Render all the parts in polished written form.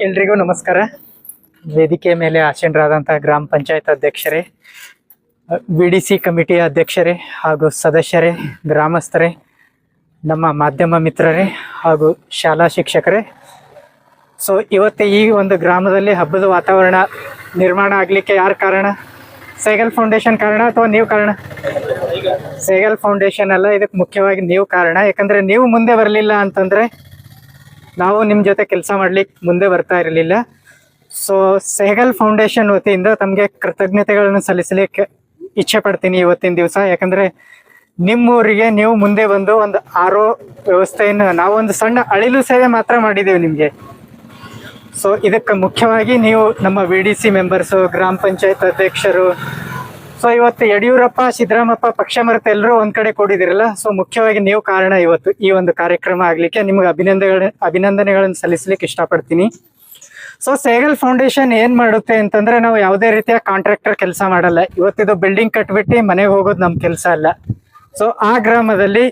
ಎಲ್ರಿಗೂ ನಮಸ್ಕಾರ. ವೇದಿಕೆ ಮೇಲೆ ಆಸೀನರಾದಂಥ ಗ್ರಾಮ ಪಂಚಾಯತ್ ಅಧ್ಯಕ್ಷರೇ, VDC ಕಮಿಟಿಯ ಅಧ್ಯಕ್ಷರೇ ಹಾಗೂ ಸದಸ್ಯರೇ, ಗ್ರಾಮಸ್ಥರೇ, ನಮ್ಮ ಮಾಧ್ಯಮ ಮಿತ್ರರೇ ಹಾಗೂ ಶಾಲಾ ಶಿಕ್ಷಕರೇ. ಸೊ ಇವತ್ತು ಈ ಒಂದು ಗ್ರಾಮದಲ್ಲಿ ಹಬ್ಬದ ವಾತಾವರಣ ನಿರ್ಮಾಣ ಆಗಲಿಕ್ಕೆ ಯಾರು ಕಾರಣ? ಸೇಗಲ್ ಫೌಂಡೇಶನ್ ಕಾರಣ ಅಥವಾ ನೀವು ಕಾರಣ? ಸೇಗಲ್ ಫೌಂಡೇಶನ್ ಅಲ್ಲ, ಇದಕ್ಕೆ ಮುಖ್ಯವಾಗಿ ನೀವು ಕಾರಣ. ಯಾಕಂದರೆ ನೀವು ಮುಂದೆ ಬರಲಿಲ್ಲ ಅಂತಂದರೆ ನಾವು ನಿಮ್ಮ ಜೊತೆ ಕೆಲಸ ಮಾಡ್ಲಿಕ್ಕೆ ಮುಂದೆ ಬರ್ತಾ ಇರಲಿಲ್ಲ. ಸೊ ಸೆಹಗಲ್ ಫೌಂಡೇಶನ್ ವತಿಯಿಂದ ತಮಗೆ ಕೃತಜ್ಞತೆಗಳನ್ನು ಸಲ್ಲಿಸಲಿಕ್ಕೆ ಇಚ್ಛೆ ಪಡ್ತೀನಿ ಇವತ್ತಿನ ದಿವಸ. ಯಾಕಂದರೆ ನಿಮ್ಮೂರಿಗೆ ನೀವು ಮುಂದೆ ಬಂದು ಒಂದು RO ವ್ಯವಸ್ಥೆಯನ್ನು ನಾವೊಂದು ಸಣ್ಣ ಅಳಿಲು ಸೇವೆ ಮಾತ್ರ ಮಾಡಿದ್ದೇವೆ ನಿಮಗೆ. ಸೊ ಇದಕ್ಕೆ ಮುಖ್ಯವಾಗಿ ನೀವು ನಮ್ಮ VDC ಮೆಂಬರ್ಸು, ಗ್ರಾಮ ಪಂಚಾಯತ್ ಅಧ್ಯಕ್ಷರು, ಸೊ ಇವತ್ತು ಯಡಿಯೂರಪ್ಪ, ಸಿದ್ದರಾಮಪ್ಪ ಪಕ್ಷ ಮರೆತು ಎಲ್ಲರೂ ಒಂದು ಕಡೆ ಕೂಡಿದಿರಲ್ಲ. ಸೊ ಮುಖ್ಯವಾಗಿ ನೀವು ಕಾರಣ ಇವತ್ತು ಈ ಒಂದು ಕಾರ್ಯಕ್ರಮ ಆಗಲಿಕ್ಕೆ. ನಿಮಗೆ ಅಭಿನಂದನೆಗಳನ್ನು ಸಲ್ಲಿಸಲಿಕ್ಕೆ ಇಷ್ಟಪಡ್ತೀನಿ. ಸೊ ಸೇಗಲ್ ಫೌಂಡೇಶನ್ ಏನು ಮಾಡುತ್ತೆ ಅಂತಂದರೆ, ನಾವು ಯಾವುದೇ ರೀತಿಯ ಕಾಂಟ್ರಾಕ್ಟರ್ ಕೆಲಸ ಮಾಡಲ್ಲ. ಇವತ್ತಿದು ಬಿಲ್ಡಿಂಗ್ ಕಟ್ಬಿಟ್ಟು ಮನೆಗೆ ಹೋಗೋದು ನಮ್ಮ ಕೆಲಸ ಅಲ್ಲ. ಸೊ ಆ ಗ್ರಾಮದಲ್ಲಿ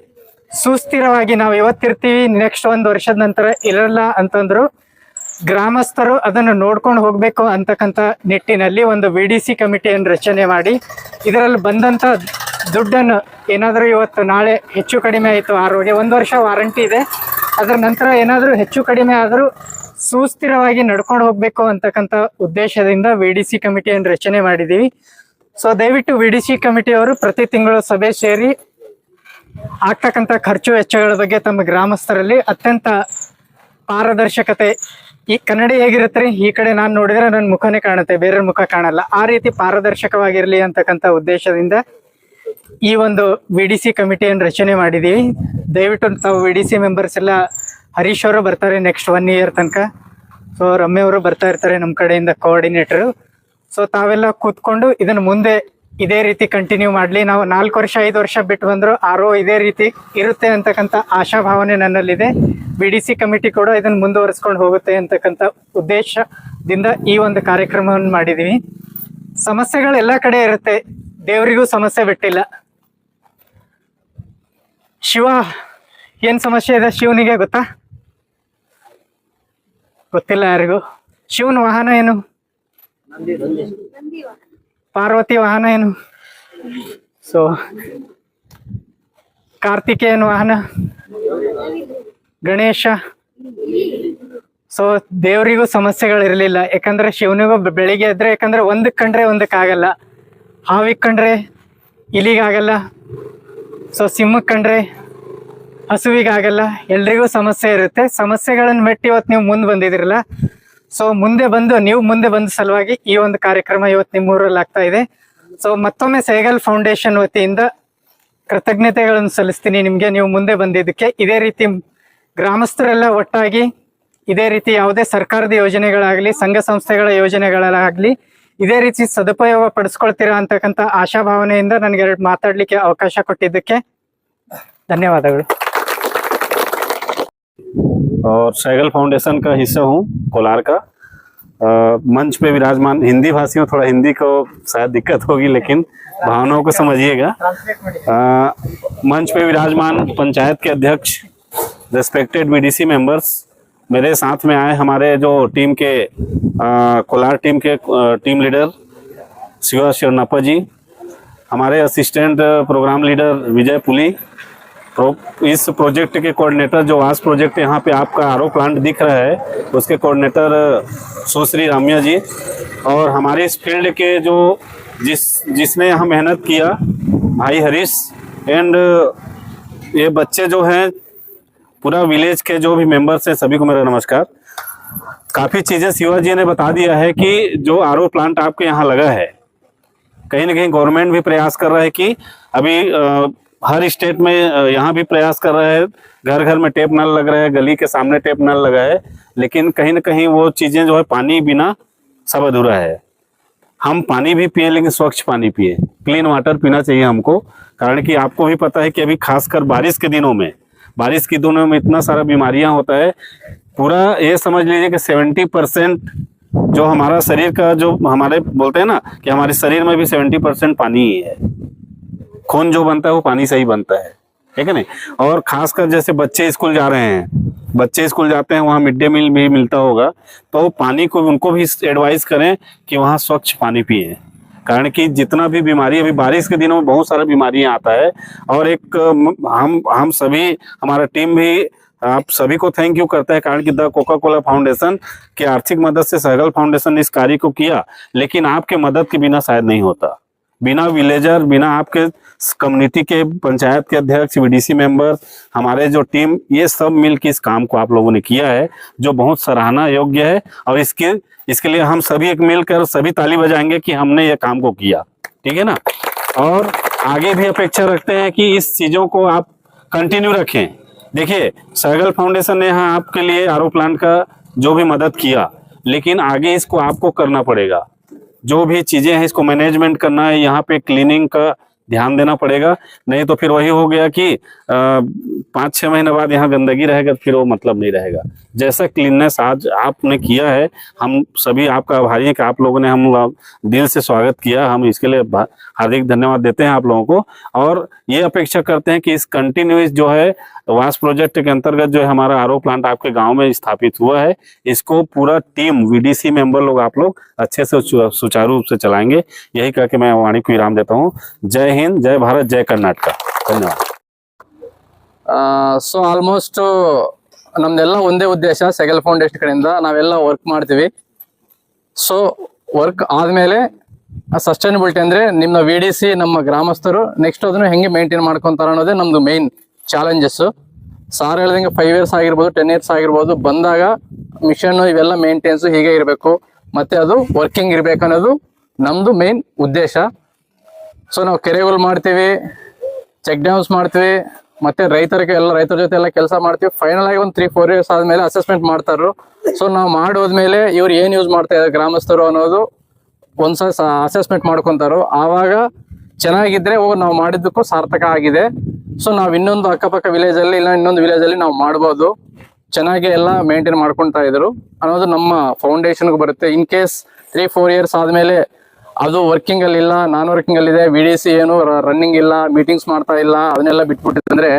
ಸುಸ್ಥಿರವಾಗಿ ನಾವು ಇವತ್ತಿರ್ತೀವಿ, ನೆಕ್ಸ್ಟ್ 1 ವರ್ಷದ ನಂತರ ಇರಲ್ಲ ಅಂತಂದ್ರು ಗ್ರಾಮಸ್ಥರು ಅದನ್ನು ನೋಡ್ಕೊಂಡು ಹೋಗಬೇಕು ಅಂತಕ್ಕಂಥ ನಿಟ್ಟಿನಲ್ಲಿ ಒಂದು VDC ಕಮಿಟಿಯನ್ನು ರಚನೆ ಮಾಡಿ, ಇದರಲ್ಲಿ ಬಂದಂಥ ದುಡ್ಡನ್ನು ಏನಾದರೂ ಇವತ್ತು ನಾಳೆ ಹೆಚ್ಚು ಕಡಿಮೆ ಆಯಿತು, ROಗೆ 1 ವರ್ಷ ವಾರಂಟಿ ಇದೆ, ಅದರ ನಂತರ ಏನಾದರೂ ಹೆಚ್ಚು ಕಡಿಮೆ ಆದರೂ ಸುಸ್ಥಿರವಾಗಿ ನಡ್ಕೊಂಡು ಹೋಗಬೇಕು ಅಂತಕ್ಕಂಥ ಉದ್ದೇಶದಿಂದ VDC ಕಮಿಟಿಯನ್ನು ರಚನೆ ಮಾಡಿದ್ದೀವಿ. ಸೊ ದಯವಿಟ್ಟು VDC ಕಮಿಟಿಯವರು ಪ್ರತಿ ತಿಂಗಳು ಸಭೆ ಸೇರಿ ಆಗ್ತಕ್ಕಂಥ ಖರ್ಚು ವೆಚ್ಚಗಳ ಬಗ್ಗೆ ತಮ್ಮ ಗ್ರಾಮಸ್ಥರಲ್ಲಿ ಅತ್ಯಂತ ಪಾರದರ್ಶಕತೆ, ಈ ಕನ್ನಡಿ ಹೇಗಿರುತ್ತೆ ರೀ, ಈ ಕಡೆ ನಾನು ನೋಡಿದ್ರೆ ನನ್ನ ಮುಖನೇ ಕಾಣುತ್ತೆ, ಬೇರೆ ಮುಖ ಕಾಣಲ್ಲ, ಆ ರೀತಿ ಪಾರದರ್ಶಕವಾಗಿರಲಿ ಅಂತಕ್ಕಂಥ ಉದ್ದೇಶದಿಂದ ಈ ಒಂದು VDC ಕಮಿಟಿಯನ್ನು ರಚನೆ ಮಾಡಿದ್ದೀವಿ. ದಯವಿಟ್ಟು ತಾವು VDC ಮೆಂಬರ್ಸ್ ಎಲ್ಲ, ಹರೀಶ್ ಅವರು ಬರ್ತಾರೆ ನೆಕ್ಸ್ಟ್ 1 ಇಯರ್ ತನಕ. ಸೊ ರಮ್ಯ ಅವರು ಬರ್ತಾ ಇರ್ತಾರೆ ನಮ್ಮ ಕಡೆಯಿಂದ ಕೋಆರ್ಡಿನೇಟರು. ಸೊ ತಾವೆಲ್ಲ ಕೂತ್ಕೊಂಡು ಇದನ್ನು ಮುಂದೆ ಇದೇ ರೀತಿ ಕಂಟಿನ್ಯೂ ಮಾಡಲಿ. ನಾವು 4 ವರ್ಷ 5 ವರ್ಷ ಬಿಟ್ಟು ಬಂದರೂ RO ಇದೇ ರೀತಿ ಇರುತ್ತೆ ಅಂತಕ್ಕಂಥ ಆಶಾಭಾವನೆ ನನ್ನಲ್ಲಿದೆ. VDC ಕಮಿಟಿ ಕೂಡ ಇದನ್ನು ಮುಂದುವರಿಸ್ಕೊಂಡು ಹೋಗುತ್ತೆ ಅಂತಕ್ಕಂಥ ಉದ್ದೇಶದಿಂದ ಈ ಒಂದು ಕಾರ್ಯಕ್ರಮವನ್ನು ಮಾಡಿದ್ದೀವಿ. ಸಮಸ್ಯೆಗಳು ಎಲ್ಲ ಕಡೆ ಇರುತ್ತೆ, ದೇವರಿಗೂ ಸಮಸ್ಯೆ ಬಿಟ್ಟಿಲ್ಲ. ಶಿವ ಏನು ಸಮಸ್ಯೆ ಇದೆ ಶಿವನಿಗೆ ಗೊತ್ತಾ? ಗೊತ್ತಿಲ್ಲ ಯಾರಿಗೂ. ಶಿವನ ವಾಹನ ಏನು? ಪಾರ್ವತಿ ವಾಹನ ಏನು? ಸೊ ಕಾರ್ತಿಕೇಯನ ವಾಹನ ಗಣೇಶ. ಸೊ ದೇವರಿಗೂ ಸಮಸ್ಯೆಗಳಿರಲಿಲ್ಲ, ಯಾಕಂದ್ರೆ ಶಿವನಿಗೂ ಬೆಳಿಗ್ಗೆ ಎದ್ರೆ, ಯಾಕಂದ್ರೆ ಒಂದಕ್ಕೆ ಕಂಡ್ರೆ ಒಂದಕ್ಕಾಗಲ್ಲ, ಹಾವಿಗೆ ಕಂಡ್ರೆ ಇಲಿಗಾಗಲ್ಲ, ಸೊ ಸಿಂಹಕ್ಕೆ ಕಂಡ್ರೆ ಹಸುವಿಗಾಗಲ್ಲ, ಎಲ್ರಿಗೂ ಸಮಸ್ಯೆ ಇರುತ್ತೆ. ಸಮಸ್ಯೆಗಳನ್ನು ಮೆಟ್ಟಿ ಇವತ್ತು ನೀವು ಮುಂದೆ ಬಂದಿದ್ದೀರಲ್ಲ, ಸೊ ನೀವು ಮುಂದೆ ಬಂದ ಸಲುವಾಗಿ ಈ ಒಂದು ಕಾರ್ಯಕ್ರಮ ಇವತ್ತು ನಿಮ್ಮೂರಲ್ಲಿ ಆಗ್ತಾ ಇದೆ. ಸೊ ಮತ್ತೊಮ್ಮೆ ಸೇಗಲ್ ಫೌಂಡೇಶನ್ ವತಿಯಿಂದ ಕೃತಜ್ಞತೆಗಳನ್ನು ಸಲ್ಲಿಸ್ತೀನಿ ನಿಮಗೆ, ನೀವು ಮುಂದೆ ಬಂದಿದ್ದಕ್ಕೆ. ಇದೇ ರೀತಿ ಗ್ರಾಮಸ್ಥರೆಲ್ಲ ಒಟ್ಟಾಗಿ ಇದೇ ರೀತಿ ಯಾವುದೇ ಸರ್ಕಾರದ ಯೋಜನೆಗಳಾಗಲಿ, ಸಂಘ ಸಂಸ್ಥೆಗಳ ಯೋಜನೆಗಳಾಗಲಿ ಇದೇ ರೀತಿ ಸದುಪಯೋಗ ಪಡಿಸ್ಕೊಳ್ತೀರಾ ಅಂತಕ್ಕಂಥ ಆಶಾಭಾವನೆಯಿಂದ ನನಗೆ 2 ಮಾತಾಡಲಿಕ್ಕೆ ಅವಕಾಶ ಕೊಟ್ಟಿದ್ದಕ್ಕೆ ಧನ್ಯವಾದಗಳು. और सैगल फाउंडेशन का हिस्सा हूँ, कोलार का। मंच पे विराजमान हिंदी भाषियों, थोड़ा हिंदी को शायद दिक्कत होगी, लेकिन भावनाओं को समझिएगा। मंच पे विराजमान पंचायत के अध्यक्ष, रेस्पेक्टेड VDC मेंबर्स, मेरे साथ में आए हमारे जो टीम के कोलार टीम के टीम लीडर शिवा शिरनापा जी, हमारे असिस्टेंट प्रोग्राम लीडर विजय पुली, इस प्रोजेक्ट के कोऑर्डिनेटर, जो आज प्रोजेक्ट यहाँ पे आपका RO प्लांट दिख रहा है, उसके कोऑर्डिनेटर सुश्री राम्या जी, और हमारे इस फील्ड के जो जिसने यहाँ मेहनत किया भाई हरीश, एंड ये बच्चे जो हैं, पूरा विलेज के जो भी मेंबर्स हैं, सभी को मेरा नमस्कार। काफ़ी चीज़ें शिवा जी ने बता दिया है कि जो RO प्लांट आपके यहाँ लगा है, कहीं ना कहीं गवर्नमेंट भी प्रयास कर रहा है कि अभी हर स्टेट में यहाँ भी प्रयास कर रहा है, घर घर में टेप नल लग रहा है, गली के सामने टेप नल लगा है, लेकिन कहीं ना कहीं वो चीज़ें जो है पानी बिना सब अधूरा है। हम पानी भी पिए, लेकिन स्वच्छ पानी पिए, क्लीन वाटर पीना चाहिए हमको। कारण कि आपको भी पता है कि अभी खासकर बारिश के दिनों में इतना सारा बीमारियां होता है। पूरा ये समझ लीजिए कि 70% जो हमारा शरीर का, जो हमारे बोलते हैं ना कि हमारे शरीर में भी 70% पानी ही है। खून जो बनता है वो पानी से ही बनता है। ठीक है नहीं। और खासकर जैसे बच्चे स्कूल जा रहे हैं, बच्चे स्कूल जाते हैं, वहाँ मिड डे मील भी मिलता होगा, तो पानी को उनको भी एडवाइस करें कि वहाँ स्वच्छ पानी पिए। कारण कि जितना भी बीमारी, अभी बारिश के दिनों में बहुत सारा बीमारियां आता है। और एक हम सभी, हमारा टीम भी आप सभी को थैंक यू करता है, कारण कि द कोका कोला फाउंडेशन की आर्थिक मदद से सहगल फाउंडेशन ने इस कार्य को किया, लेकिन आपके मदद के बिना शायद नहीं होता। बिना विलेजर, बिना आपके कम्युनिटी के पंचायत के अध्यक्ष, वीडीसी मेंबर, हमारे जो टीम, ये सब मिलकर इस काम को आप लोगों ने किया है, जो बहुत सराहना योग्य है। और इसके लिए हम सभी एक मिलकर सभी ताली बजाएंगे कि हमने ये काम को किया, ठीक है ना। और आगे भी अपेक्षा रखते हैं कि इस चीजों को आप कंटिन्यू रखें। देखिए, सहगल फाउंडेशन ने यहाँ आपके लिए आरओ प्लांट का जो भी मदद किया, लेकिन आगे इसको आपको करना पड़ेगा। जो भी चीजें हैं इसको मैनेजमेंट करना है, यहाँ पे क्लीनिंग का ध्यान देना पड़ेगा। नहीं तो फिर वही हो गया कि 5-6 महीने बाद यहाँ गंदगी रहेगा, फिर वो मतलब नहीं रहेगा। जैसा क्लीननेस आज आपने किया है, हम सभी आपका आभारी हैं कि आप लोगों ने हम दिल से स्वागत किया। हम इसके लिए हार्दिक धन्यवाद देते हैं आप लोगों को। और ये अपेक्षा करते हैं कि इस कंटिन्यूस जो है वास प्रोजेक्ट के अंतर्गत जो है हमारा आरओ प्लांट आपके गांव में स्थापित हुआ है, इसको पूरा टीम वीडीसी मेंबर लोग आप लोग अच्छे से सुचारू रूप से चलाएंगे। यही कह के मैं वाणी को विराम देता हूँ। जय हिंद, जय भारत, जय कर्नाटक। धन्यवाद। ಸೊ ಆಲ್ಮೋಸ್ಟ್ ನಮ್ದೆಲ್ಲ ಒಂದೇ ಉದ್ದೇಶ, ಸೆಗಲ್ ಫೌಂಡೇಶನ್ ಕಡೆಯಿಂದ ನಾವೆಲ್ಲ ವರ್ಕ್ ಮಾಡ್ತೀವಿ. ಸೊ ವರ್ಕ್ ಆದ್ಮೇಲೆ ಸಸ್ಟೈನಬಿಲಿಟಿ ಅಂದ್ರೆ ನಿಮ್ಮ VDC ನಮ್ಮ ಗ್ರಾಮಸ್ಥರು ನೆಕ್ಸ್ಟ್ ಅದನ್ನು ಹೆಂಗೆ ಮೇಂಟೈನ್ ಮಾಡ್ಕೊಂತಾರ ಅನ್ನೋದೇ ನಮ್ದು ಮೇನ್ ಚಾಲೆಂಜಸ್. ಸಾರ್ ಹೇಳ್ದಂಗೆ 5 years ಆಗಿರ್ಬೋದು, 10 years ಆಗಿರ್ಬೋದು, ಬಂದಾಗ ಮಿಷನ್ ಇವೆಲ್ಲ ಮೇಂಟೆನ್ಸ್ ಹೀಗೆ ಇರಬೇಕು, ಮತ್ತೆ ಅದು ವರ್ಕಿಂಗ್ ಇರ್ಬೇಕು ಅನ್ನೋದು ನಮ್ದು ಮೇನ್ ಉದ್ದೇಶ. ಸೊ ನಾವು ಕೆರೆಗಳು ಮಾಡ್ತೀವಿ, ಚೆಕ್ ಡ್ಯಾಮ್ಸ್ ಮಾಡ್ತೀವಿ, ಮತ್ತೆ ರೈತರ ಜೊತೆ ಎಲ್ಲ ಕೆಲಸ ಮಾಡ್ತೀವಿ. ಫೈನಲ್ ಆಗಿ ಒಂದು 3-4 years ಆದ್ಮೇಲೆ ಅಸೆಸ್ಮೆಂಟ್ ಮಾಡ್ತಾರು. ಸೊ ನಾವು ಮಾಡೋದ್ಮೇಲೆ ಇವ್ರು ಏನ್ ಯೂಸ್ ಮಾಡ್ತಾ ಇದ್ದಾರೆ ಗ್ರಾಮಸ್ಥರು ಅನ್ನೋದು ಒಂದ್ಸಲ ಅಸೆಸ್ಮೆಂಟ್ ಮಾಡ್ಕೊಂತಾರೋ. ಆವಾಗ ಚೆನ್ನಾಗಿದ್ರೆ ನಾವು ಮಾಡಿದ್ದಕ್ಕೂ ಸಾರ್ಥಕ ಆಗಿದೆ. ಸೊ ನಾವು ಇನ್ನೊಂದು ಅಕ್ಕಪಕ್ಕ ವಿಲೇಜ್ ಅಲ್ಲಿ ಇಲ್ಲ ಇನ್ನೊಂದು ವಿಲೇಜ್ ಅಲ್ಲಿ ನಾವು ಮಾಡ್ಬೋದು, ಚೆನ್ನಾಗಿ ಎಲ್ಲ ಮೇಂಟೈನ್ ಮಾಡ್ಕೊಂತಾ ಇದ್ರು ಅನ್ನೋದು ನಮ್ಮ ಫೌಂಡೇಶನ್ಗೆ ಬರುತ್ತೆ. ಇನ್ ಕೇಸ್ 3-4 years ಆದ್ಮೇಲೆ ಅದು ವರ್ಕಿಂಗ್ ಅಲ್ಲಿ ಇಲ್ಲ, ನಾನ್ ವರ್ಕಿಂಗ್ ಅಲ್ಲಿ ಇದೆ, VDC ಏನು ರನ್ನಿಂಗ್ ಇಲ್ಲ, ಮೀಟಿಂಗ್ಸ್ ಮಾಡ್ತಾ ಇಲ್ಲ, ಅದನ್ನೆಲ್ಲ ಬಿಟ್ಬಿಟ್ಟಿದ್ರೆ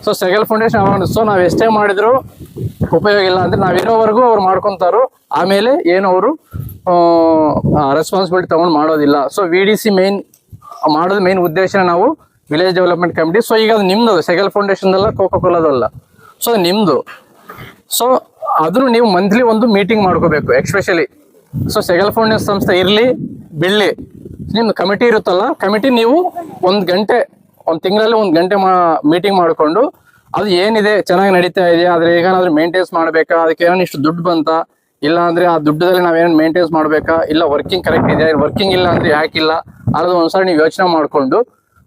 ಸೊ ಸೆಗಲ್ ಫೌಂಡೇಶನ್ ಅವಾಗ ಸೊ ನಾವ್ ಎಷ್ಟೇ ಮಾಡಿದ್ರು ಉಪಯೋಗ ಇಲ್ಲ ಅಂದ್ರೆ ನಾವಿರೋವರೆಗೂ ಅವ್ರು ಮಾಡ್ಕೊಂತಾರು. ಆಮೇಲೆ ಏನು ಅವರು ರೆಸ್ಪಾನ್ಸಿಬಿಲಿಟಿ ತಗೊಂಡು ಮಾಡೋದಿಲ್ಲ. ಸೊ VDC ಮಾಡೋದು ಮೇನ್ ಉದ್ದೇಶ ನಾವು ವಿಲೇಜ್ ಡೆವಲಪ್ಮೆಂಟ್ ಕಮಿಟಿ. ಸೊ ಈಗ ಅದು ನಿಮ್ದು, ಸೆಗಲ್ ಫೌಂಡೇಶನ್ ಅಲ್ಲ, ಕೋಕೋ ಕೋಲಾದಲ್ಲ, ಸೊ ನಿಮ್ದು. ಸೊ ಅದನ್ನು ನೀವು ಮಂತ್ಲಿ ಒಂದು ಮೀಟಿಂಗ್ ಮಾಡ್ಕೋಬೇಕು ಎಕ್ಸ್ಪೆಷಲಿ. ಸೊ ಸೆಗಲ್ ಫೌಂಡೇಶನ್ ಸಂಸ್ಥೆ ಇರ್ಲಿ ಬಿಡ್ಲಿ, ನಿಮ್ದು ಕಮಿಟಿ ಇರುತ್ತಲ್ಲ, ಕಮಿಟಿ ನೀವು ಒಂದು ತಿಂಗಳಲ್ಲಿ 1 ಗಂಟೆ ಮೀಟಿಂಗ್ ಮಾಡಿಕೊಂಡು ಅದು ಏನಿದೆ ಚೆನ್ನಾಗಿ ನಡೀತಾ ಇದೆಯಾ, ಅದ್ರ ಏನಾದ್ರೂ ಮೇಂಟೈನ್ಸ್ ಮಾಡ್ಬೇಕಾ, ಅದಕ್ಕೆ ಏನೋ ಇಷ್ಟು ದುಡ್ಡು ಬಂತ, ಇಲ್ಲ ಅಂದ್ರೆ ಆ ದುಡ್ಡದಲ್ಲಿ ನಾವೇನು ಮೇಂಟೈನ್ಸ್ ಮಾಡ್ಬೇಕಾ, ಇಲ್ಲ ವರ್ಕಿಂಗ್ ಕರೆಕ್ಟ್ ಇದೆಯಾ, ವರ್ಕಿಂಗ್ ಇಲ್ಲ ಅಂದ್ರೆ ಯಾಕಿಲ್ಲ ಅನ್ನೋದು ಒಂದ್ಸರಿ ನೀವು ಯೋಚನೆ ಮಾಡ್ಕೊಂಡು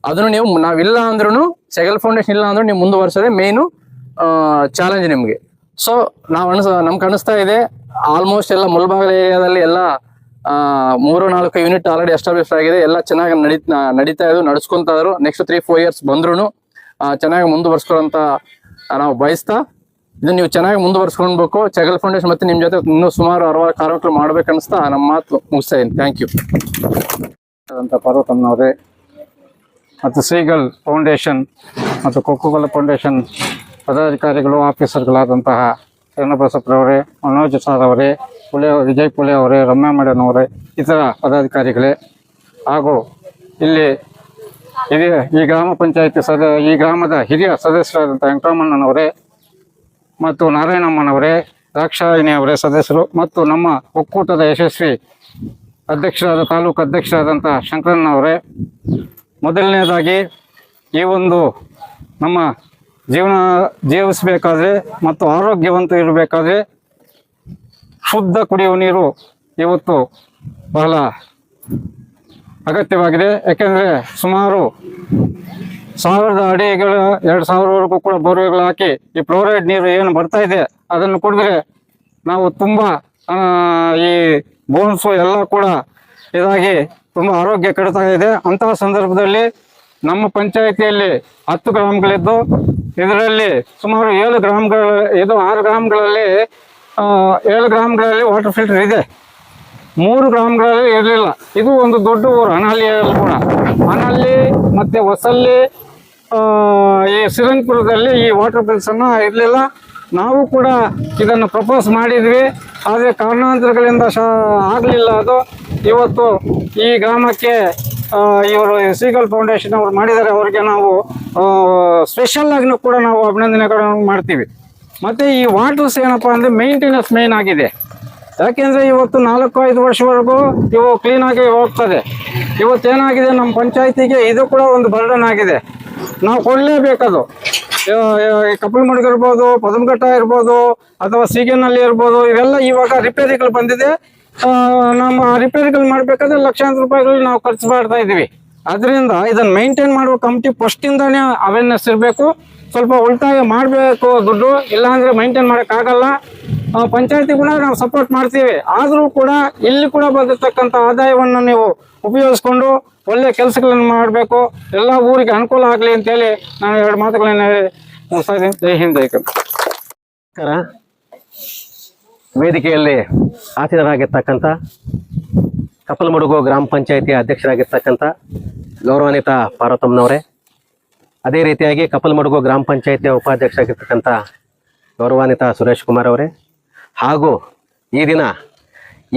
ಅದನ್ನು ನೀವು ನಾವಿಲ್ಲ ಅಂದ್ರೂ ಸೆಗಲ್ ಫೌಂಡೇಶನ್ ಇಲ್ಲ ಅಂದ್ರೆ ನೀವು ಮುಂದುವರ್ಸೋದೇ ಮೇನು ಚಾಲೆಂಜ್ ನಿಮ್ಗೆ. ಸೊ ನಮ್ಗೆ ಅನಿಸ್ತಾ ಇದೆ ಆಲ್ಮೋಸ್ಟ್ ಎಲ್ಲ ಮುಳಬಾಗಿಲು ಏರಿಯಾದಲ್ಲಿ ಎಲ್ಲ 3-4 ಯೂನಿಟ್ ಆಲ್ರೆಡಿ ಎಸ್ಟಾಬ್ಲಿಷ್ ಆಗಿದೆ. ಎಲ್ಲ ಚೆನ್ನಾಗಿ ನಡೀತಾ ಇದ್ರು, ನಡ್ಸ್ಕೊಂತ ಇದ್ರು. ನೆಕ್ಸ್ಟ್ 3-4 years ಬಂದ್ರು ಚೆನ್ನಾಗಿ ಮುಂದುವರ್ಸ್ಕೊಳ್ಳೋಂತ ನಾವು ಬಯಸ್ತಾ, ಇದನ್ನ ನೀವು ಚೆನ್ನಾಗಿ ಮುಂದುವರ್ಸ್ಕೊಳ್ಬೇಕು. ಸೆಗಲ್ ಫೌಂಡೇಶನ್ ಮತ್ತೆ ನಿಮ್ ಜೊತೆ ಇನ್ನೂ ಸುಮಾರು 60 ಕಾರ್ಯಕ್ರಮ ಮಾಡ್ಬೇಕನ್ನಿಸ್ತಾ ನಮ್ಮ ಮಾತು ಮುಗಿಸ್ತಾ ಇದ್ದೀನಿ. Thank you. ಪಾರ್ವತಮ್ಮನವರೇ ಮತ್ತು ಶ್ರೀಗಲ್ ಫೌಂಡೇಶನ್ ಮತ್ತು ಕೋಕೋ ಕೋಲಾ ಫೌಂಡೇಶನ್ ಪದಾಧಿಕಾರಿಗಳು, ಆಫೀಸರ್ಗಳಾದಂತಹ ಶರಣಬಸಪ್ಪರವರೇ, ಮನೋಜ್ ಸಾರ್ ಅವರೇ, ವಿಜಯ್ ಪುಲೆ ಅವರೇ, ರಮ್ಯಾ ಮೇಡನ್ ಅವರೇ, ಇತರ ಪದಾಧಿಕಾರಿಗಳೇ, ಹಾಗೂ ಇಲ್ಲಿ ಈ ಗ್ರಾಮ ಪಂಚಾಯತಿ ಈ ಗ್ರಾಮದ ಹಿರಿಯ ಸದಸ್ಯರಾದಂಥ ವೆಂಕಟರಮಣ್ಣನವರೇ ಮತ್ತು ನಾರಾಯಣಮ್ಮನವರೇ, ದಾಕ್ಷಾಯಿಣಿ ಅವರೇ ಸದಸ್ಯರು, ಮತ್ತು ನಮ್ಮ ಒಕ್ಕೂಟದ ಯಶಸ್ವಿ ತಾಲೂಕು ಅಧ್ಯಕ್ಷರಾದಂಥ ಶಂಕರಣ್ಣವರೇ. ಮೊದಲನೇದಾಗಿ ಈ ಒಂದು ನಮ್ಮ ಜೀವಿಸಬೇಕಾದ್ರೆ ಮತ್ತು ಆರೋಗ್ಯವಂತ ಇರಬೇಕಾದ್ರೆ ಶುದ್ಧ ಕುಡಿಯುವ ನೀರು ಇವತ್ತು ಬಹಳ ಅಗತ್ಯವಾಗಿದೆ. ಯಾಕೆಂದರೆ ಸುಮಾರು 1000 ಅಡಿಗಳ 2000ವರೆಗೂ ಕೂಡ ಬೋರ್ವೆಲ್ ಹಾಕಿ ಈ ಫ್ಲೋರೈಡ್ ನೀರು ಏನು ಬರ್ತಾ ಇದೆ ಅದನ್ನು ಕುಡಿದ್ರೆ ನಾವು ತುಂಬ ಈ ಬೋನ್ಸು ಎಲ್ಲ ಕೂಡ ಇದಾಗಿ ತುಂಬ ಆರೋಗ್ಯ ಕೆಡ್ತಾ ಇದೆ. ಅಂತಹ ಸಂದರ್ಭದಲ್ಲಿ ನಮ್ಮ ಪಂಚಾಯಿತಿಯಲ್ಲಿ 10 ಗ್ರಾಮಗಳಿದ್ದು ಇದರಲ್ಲಿ ಸುಮಾರು 6 ಗ್ರಾಮಗಳಲ್ಲಿ 7 ಗ್ರಾಮಗಳಲ್ಲಿ ವಾಟರ್ ಫಿಲ್ಟರ್ ಇದೆ, 3 ಗ್ರಾಮಗಳಲ್ಲಿ ಇರಲಿಲ್ಲ. ಇದು ಒಂದು ದೊಡ್ಡ ಊರು ಅನಹಳ್ಳಿಯಲ್ಲಿ ಕೂಡ. ಅನಹಳ್ಳಿ ಮತ್ತು ಹೊಸಳ್ಳಿ ಈ ಶ್ರೀರಂಗಪುರದಲ್ಲಿ ಈ ವಾಟರ್ ಫಿಲ್ಸ್ ಅನ್ನು ಇರಲಿಲ್ಲ. ನಾವು ಕೂಡ ಇದನ್ನು ಪ್ರಪೋಸ್ ಮಾಡಿದ್ವಿ, ಆದರೆ ಕಾರಣಾಂತರಗಳಿಂದ ಆಗಲಿಲ್ಲ. ಅದು ಇವತ್ತು ಈ ಗ್ರಾಮಕ್ಕೆ ಇವರು ಸೀಗಲ್ ಫೌಂಡೇಶನ್ ಅವರು ಮಾಡಿದ್ದಾರೆ. ಅವರಿಗೆ ನಾವು ಸ್ಪೆಷಲ್ ಆಗಿನೂ ಕೂಡ ನಾವು ಅಭಿನಂದನೆಗಳನ್ನು ಮಾಡ್ತೀವಿ. ಮತ್ತು ಈ ವಾಟರ್ಸ್ ಏನಪ್ಪ ಅಂದರೆ ಮೇಂಟೆನೆನ್ಸ್ ಮೇನ್ ಆಗಿದೆ. ಯಾಕೆಂದರೆ ಇವತ್ತು 4-5 ವರ್ಷವರೆಗೂ ಇವು ಕ್ಲೀನಾಗಿ ಹೋಗ್ತದೆ. ಇವತ್ತೇನಾಗಿದೆ, ನಮ್ಮ ಪಂಚಾಯತಿಗೆ ಇದು ಕೂಡ ಒಂದು ಬರ್ಡನ್ ಆಗಿದೆ. ನಾವು ಕೊಡಲೇಬೇಕದು. ಕಪ್ಪಲಮಡುಗು ಇರ್ಬೋದು, ಪದಮಘಟ್ಟ ಇರ್ಬೋದು, ಅಥವಾ ಸೀಗೆನಲ್ಲಿ ಇರ್ಬೋದು, ಇವೆಲ್ಲ ಇವಾಗ ರಿಪೇರಿಗಳು ಬಂದಿದೆ. ನಮ್ಮ ರಿಪೇರಿಗಳು ಮಾಡಬೇಕಾದ್ರೆ ಲಕ್ಷಾಂತರ ರೂಪಾಯಿಗಳು ನಾವು ಖರ್ಚು ಮಾಡ್ತಾ ಇದ್ದೀವಿ. ಅದರಿಂದ ಇದನ್ನು ಮೇಂಟೈನ್ ಮಾಡುವ ಕಮಿಟಿ ಫಸ್ಟಿಂದಾನೇ ಅವೇರ್ನೆಸ್ ಇರಬೇಕು. ಸ್ವಲ್ಪ ಉಳಿತಾಯ ಮಾಡಬೇಕು ದುಡ್ಡು, ಇಲ್ಲಾಂದರೆ ಮೇಂಟೈನ್ ಮಾಡೋಕ್ಕಾಗಲ್ಲ. ಪಂಚಾಯತಿ ಕೂಡ ನಾವು ಸಪೋರ್ಟ್ ಮಾಡ್ತೀವಿ. ಆದರೂ ಕೂಡ ಇಲ್ಲಿ ಕೂಡ ಬಂದಿರತಕ್ಕಂಥ ಆದಾಯವನ್ನು ನೀವು ಉಪಯೋಗಿಸ್ಕೊಂಡು ಒಳ್ಳೆಯ ಕೆಲಸಗಳನ್ನು ಮಾಡಬೇಕು, ಎಲ್ಲ ಊರಿಗೆ ಅನುಕೂಲ ಆಗಲಿ ಅಂತೇಳಿ ನಾನು 2 ಮಾತುಗಳನ್ನು ಹೇಳಿ ಮುಗಿಸ್ತಾ ಇದ್ದೀನಿ. ಜೈ ಹಿಂದ್, ಜೈ ಕರ್ನಾಟಕ. ನಮಸ್ಕಾರ. ವೇದಿಕೆಯಲ್ಲಿ ಆಸೀನರಾಗಿರ್ತಕ್ಕಂಥ ಕಪ್ಪಲಮಡುಗು ಗ್ರಾಮ ಪಂಚಾಯಿತಿಯ ಅಧ್ಯಕ್ಷರಾಗಿರ್ತಕ್ಕಂಥ ಗೌರವಾನ್ವಿತ ಪಾರ್ವತಮ್ಮನವರೇ, ಅದೇ ರೀತಿಯಾಗಿ ಕಪ್ಪಲಮಡುಗು ಗ್ರಾಮ ಪಂಚಾಯಿತಿಯ ಉಪಾಧ್ಯಕ್ಷರಾಗಿರ್ತಕ್ಕಂಥ ಗೌರವಾನ್ವಿತ ಸುರೇಶ್ ಕುಮಾರ್ ಅವರೇ, ಹಾಗೂ ಈ ದಿನ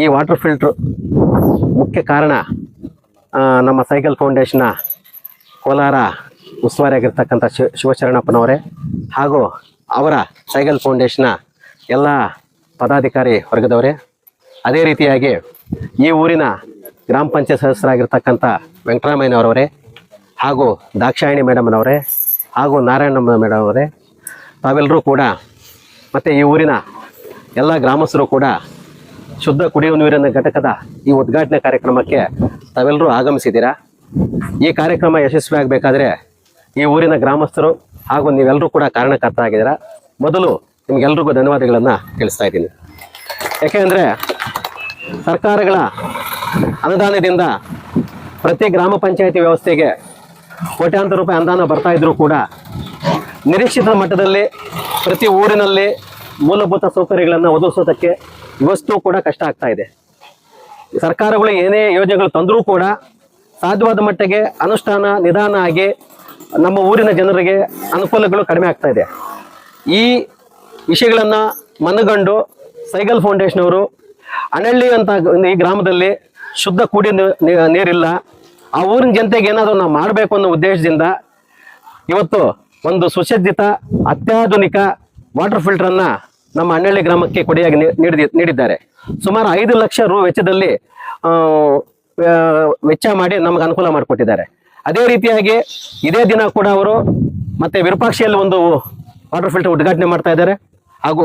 ಈ ವಾಟರ್ ಫಿಲ್ಟ್ರ್ ಮುಖ್ಯ ಕಾರಣ ನಮ್ಮ ಸೈಕಲ್ ಫೌಂಡೇಶನ್ನ ಕೋಲಾರ ಉಸ್ತುವಾರಿಯಾಗಿರ್ತಕ್ಕಂಥ ಶಿವಶರಣಪ್ಪನವರೇ, ಹಾಗೂ ಅವರ ಸೈಕಲ್ ಫೌಂಡೇಶನ್ನ ಎಲ್ಲ ಪದಾಧಿಕಾರಿ ವರ್ಗದವರೇ, ಅದೇ ರೀತಿಯಾಗಿ ಈ ಊರಿನ ಗ್ರಾಮ ಪಂಚಾಯತ್ ಸದಸ್ಯರಾಗಿರ್ತಕ್ಕಂಥ ವೆಂಕಟರಾಮಯ್ಯನವರವರೇ, ಹಾಗೂ ದಾಕ್ಷಾಯಿಣಿ ಮೇಡಮ್ನವರೇ, ಹಾಗೂ ನಾರಾಯಣಮ್ಮ ಮೇಡಮ್ ಅವರೇ, ತಾವೆಲ್ಲರೂ ಕೂಡ ಮತ್ತು ಈ ಊರಿನ ಎಲ್ಲ ಗ್ರಾಮಸ್ಥರು ಕೂಡ ಶುದ್ಧ ಕುಡಿಯುವ ನೀರಿನ ಘಟಕದ ಈ ಉದ್ಘಾಟನೆ ಕಾರ್ಯಕ್ರಮಕ್ಕೆ ತಾವೆಲ್ಲರೂ ಆಗಮಿಸಿದ್ದೀರಾ. ಈ ಕಾರ್ಯಕ್ರಮ ಯಶಸ್ವಿಯಾಗಬೇಕಾದ್ರೆ ಈ ಊರಿನ ಗ್ರಾಮಸ್ಥರು ಹಾಗೂ ನೀವೆಲ್ಲರೂ ಕೂಡ ಕಾರಣಕರ್ತರಾಗಿದ್ದೀರಾ. ಮೊದಲು ನಿಮಗೆಲ್ರಿಗೂ ಧನ್ಯವಾದಗಳನ್ನು ತಿಳಿಸ್ತಾ ಇದ್ದೀನಿ. ಯಾಕೆಂದರೆ ಸರ್ಕಾರಗಳ ಅನುದಾನದಿಂದ ಪ್ರತಿ ಗ್ರಾಮ ಪಂಚಾಯಿತಿ ವ್ಯವಸ್ಥೆಗೆ ಕೋಟ್ಯಾಂತರ ರೂಪಾಯಿ ಅನುದಾನ ಬರ್ತಾ ಇದ್ರೂ ಕೂಡ ನಿರೀಕ್ಷಿತ ಮಟ್ಟದಲ್ಲಿ ಪ್ರತಿ ಊರಿನಲ್ಲಿ ಮೂಲಭೂತ ಸೌಕರ್ಯಗಳನ್ನು ಒದಗಿಸೋದಕ್ಕೆ ಇವತ್ತು ಕೂಡ ಕಷ್ಟ ಆಗ್ತಾ ಇದೆ. ಸರ್ಕಾರಗಳು ಏನೇ ಯೋಜನೆಗಳು ತಂದರೂ ಕೂಡ ಸಾಧ್ಯವಾದ ಮಟ್ಟಿಗೆ ಅನುಷ್ಠಾನ ನಿಧಾನ ಆಗಿ ನಮ್ಮ ಊರಿನ ಜನರಿಗೆ ಅನುಕೂಲಗಳು ಕಡಿಮೆ ಆಗ್ತಾ ಇದೆ. ಈ ವಿಷಯಗಳನ್ನು ಮನಗಂಡು ಸೈಗಲ್ ಫೌಂಡೇಶನ್ ಅವರು ಅನಹಳ್ಳಿ ಅಂತ ಈ ಗ್ರಾಮದಲ್ಲಿ ಶುದ್ಧ ಕುಡಿಯ ನೀರಿಲ್ಲ, ಆ ಊರಿನ ಜನತೆಗೆ ಏನಾದರೂ ನಾವು ಮಾಡಬೇಕು ಅನ್ನೋ ಉದ್ದೇಶದಿಂದ ಇವತ್ತು ಒಂದು ಸುಸಜ್ಜಿತ ಅತ್ಯಾಧುನಿಕ ವಾಟರ್ ಫಿಲ್ಟರನ್ನು ನಮ್ಮ ಅನಹಳ್ಳಿ ಗ್ರಾಮಕ್ಕೆ ಕೊಡೆಯಾಗಿ ನೀಡಿದ್ದಾರೆ. ಸುಮಾರು 5 ಲಕ್ಷ ರು ವೆಚ್ಚದಲ್ಲಿ ವೆಚ್ಚ ಮಾಡಿ ನಮಗೆ ಅನುಕೂಲ ಮಾಡಿಕೊಟ್ಟಿದ್ದಾರೆ. ಅದೇ ರೀತಿಯಾಗಿ ಇದೇ ದಿನ ಕೂಡ ಅವರು ಮತ್ತೆ ವಿರೂಪಾಕ್ಷಿಯಲ್ಲಿ ಒಂದು ವಾಟರ್ ಫಿಲ್ಟರ್ ಉದ್ಘಾಟನೆ ಮಾಡ್ತಾ ಇದ್ದಾರೆ, ಹಾಗೂ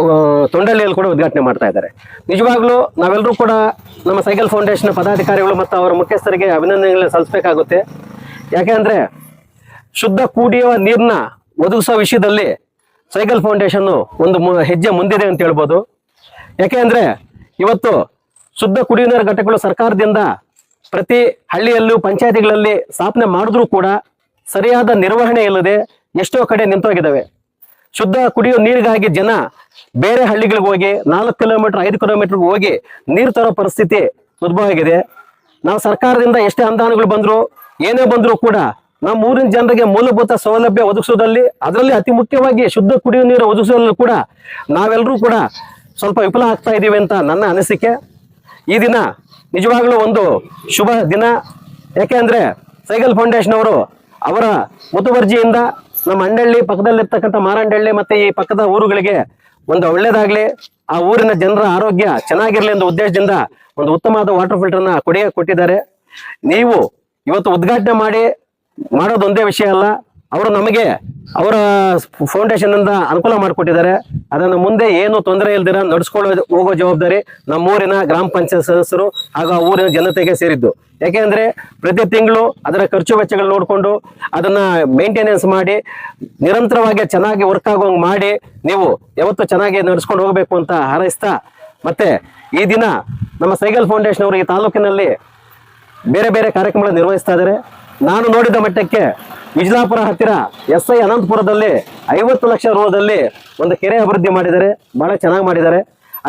ತೊಂಡಳ್ಳಿಯಲ್ಲಿ ಕೂಡ ಉದ್ಘಾಟನೆ ಮಾಡ್ತಾ ಇದ್ದಾರೆ. ನಿಜವಾಗ್ಲೂ ನಾವೆಲ್ಲರೂ ಕೂಡ ನಮ್ಮ ಸೈಕಲ್ ಫೌಂಡೇಶನ್ ಪದಾಧಿಕಾರಿಗಳು ಮತ್ತು ಅವರ ಮುಖ್ಯಸ್ಥರಿಗೆ ಅಭಿನಂದನೆಗಳನ್ನ ಸಲ್ಲಿಸಬೇಕಾಗುತ್ತೆ. ಯಾಕೆಂದರೆ ಶುದ್ಧ ಕುಡಿಯುವ ನೀರನ್ನ ಒದಗಿಸೋ ವಿಷಯದಲ್ಲಿ ಸೈಕಲ್ ಫೌಂಡೇಶನ್ನು ಒಂದು ಹೆಜ್ಜೆ ಮುಂದಿದೆ ಅಂತ ಹೇಳ್ಬೋದು. ಯಾಕೆಂದರೆ ಇವತ್ತು ಶುದ್ಧ ಕುಡಿಯುವ ನೀರಿನ ಘಟಕಗಳು ಸರ್ಕಾರದಿಂದ ಪ್ರತಿ ಹಳ್ಳಿಯಲ್ಲೂ ಪಂಚಾಯತಿಗಳಲ್ಲಿ ಸ್ಥಾಪನೆ ಮಾಡಿದ್ರೂ ಕೂಡ ಸರಿಯಾದ ನಿರ್ವಹಣೆ ಇಲ್ಲದೆ ಎಷ್ಟೋ ಕಡೆ ನಿಂತೋಗಿದ್ದಾವೆ. ಶುದ್ಧ ಕುಡಿಯುವ ನೀರಿಗಾಗಿ ಜನ ಬೇರೆ ಹಳ್ಳಿಗಳಿಗೆ ಹೋಗಿ 4 ಕಿಲೋಮೀಟರ್ 5 ಕಿಲೋಮೀಟರ್ಗೆ ಹೋಗಿ ನೀರು ತರೋ ಪರಿಸ್ಥಿತಿ ಉದ್ಭವ ಆಗಿದೆ. ನಾವು ಸರ್ಕಾರದಿಂದ ಎಷ್ಟೇ ಅನುದಾನಗಳು ಬಂದರೂ ಏನೇ ಬಂದರೂ ಕೂಡ ನಮ್ಮ ಊರಿನ ಜನರಿಗೆ ಮೂಲಭೂತ ಸೌಲಭ್ಯ ಒದಗಿಸೋದಲ್ಲಿ, ಅದರಲ್ಲಿ ಅತಿ ಮುಖ್ಯವಾಗಿ ಶುದ್ಧ ಕುಡಿಯುವ ನೀರು ಒದಗಿಸೋದ್ರಲ್ಲಿ ಕೂಡ ನಾವೆಲ್ಲರೂ ಕೂಡ ಸ್ವಲ್ಪ ವಿಫಲ ಆಗ್ತಾ ಇದ್ದೀವಿ ಅಂತ ನನ್ನ ಅನಿಸಿಕೆ. ಈ ದಿನ ನಿಜವಾಗ್ಲೂ ಒಂದು ಶುಭ ದಿನ. ಯಾಕೆಂದರೆ ಸೈಕಲ್ ಫೌಂಡೇಶನ್ ಅವರು ಅವರ ಮುತುವರ್ಜಿಯಿಂದ ನಮ್ಮ ಅಂಡಳ್ಳಿ ಪಕ್ಕದಲ್ಲಿರ್ತಕ್ಕಂಥ ಮಾರಂಡಳ್ಳಿ ಮತ್ತು ಈ ಪಕ್ಕದ ಊರುಗಳಿಗೆ ಒಂದು ಒಳ್ಳೇದಾಗಲಿ, ಆ ಊರಿನ ಜನರ ಆರೋಗ್ಯ ಚೆನ್ನಾಗಿರಲಿ ಅನ್ನೋ ಉದ್ದೇಶದಿಂದ ಒಂದು ಉತ್ತಮವಾದ ವಾಟರ್ ಫಿಲ್ಟರ್ನ ಕೊಟ್ಟಿದ್ದಾರೆ. ನೀವು ಇವತ್ತು ಉದ್ಘಾಟನೆ ಮಾಡೋದು ಒಂದೇ ವಿಷಯ ಅಲ್ಲ, ಅವರು ನಮಗೆ ಅವರ ಫೌಂಡೇಶನ್ ಇಂದ ಅನುಕೂಲ ಮಾಡಿಕೊಟ್ಟಿದ್ದಾರೆ. ಅದನ್ನು ಮುಂದೆ ಏನು ತೊಂದರೆ ಇಲ್ದಿರ ಹೋಗೋ ಜವಾಬ್ದಾರಿ ನಮ್ಮೂರಿನ ಗ್ರಾಮ ಪಂಚಾಯತ್ ಸದಸ್ಯರು ಹಾಗೂ ಆ ಊರಿನ ಜನತೆಗೆ ಸೇರಿದ್ದು. ಯಾಕೆಂದ್ರೆ ಪ್ರತಿ ತಿಂಗಳು ಅದರ ಖರ್ಚು ವೆಚ್ಚಗಳು ನೋಡಿಕೊಂಡು ಅದನ್ನ ಮೇಂಟೆನೆನ್ಸ್ ಮಾಡಿ ನಿರಂತರವಾಗಿ ಚೆನ್ನಾಗಿ ವರ್ಕ್ ಆಗೋಂಗೆ ಮಾಡಿ ನೀವು ಯಾವತ್ತೂ ಚೆನ್ನಾಗಿ ನಡೆಸ್ಕೊಂಡು ಹೋಗಬೇಕು ಅಂತ ಹಾರೈಸ್ತಾ, ಮತ್ತೆ ಈ ದಿನ ನಮ್ಮ ಸೈಕಲ್ ಫೌಂಡೇಶನ್ ಅವರು ಈ ತಾಲೂಕಿನಲ್ಲಿ ಬೇರೆ ಬೇರೆ ಕಾರ್ಯಕ್ರಮಗಳನ್ನು ನಿರ್ವಹಿಸ್ತಾ ಇದ್ದಾರೆ. ನಾನು ನೋಡಿದ ಮಟ್ಟಕ್ಕೆ ವಿಜಲಾಪುರ ಹತ್ತಿರ SI ಅನಂತಪುರದಲ್ಲಿ 50 ಲಕ್ಷ ರೂದಲ್ಲಿ ಒಂದು ಕೆರೆ ಅಭಿವೃದ್ಧಿ ಮಾಡಿದ್ದಾರೆ, ಬಹಳ ಚೆನ್ನಾಗಿ ಮಾಡಿದ್ದಾರೆ.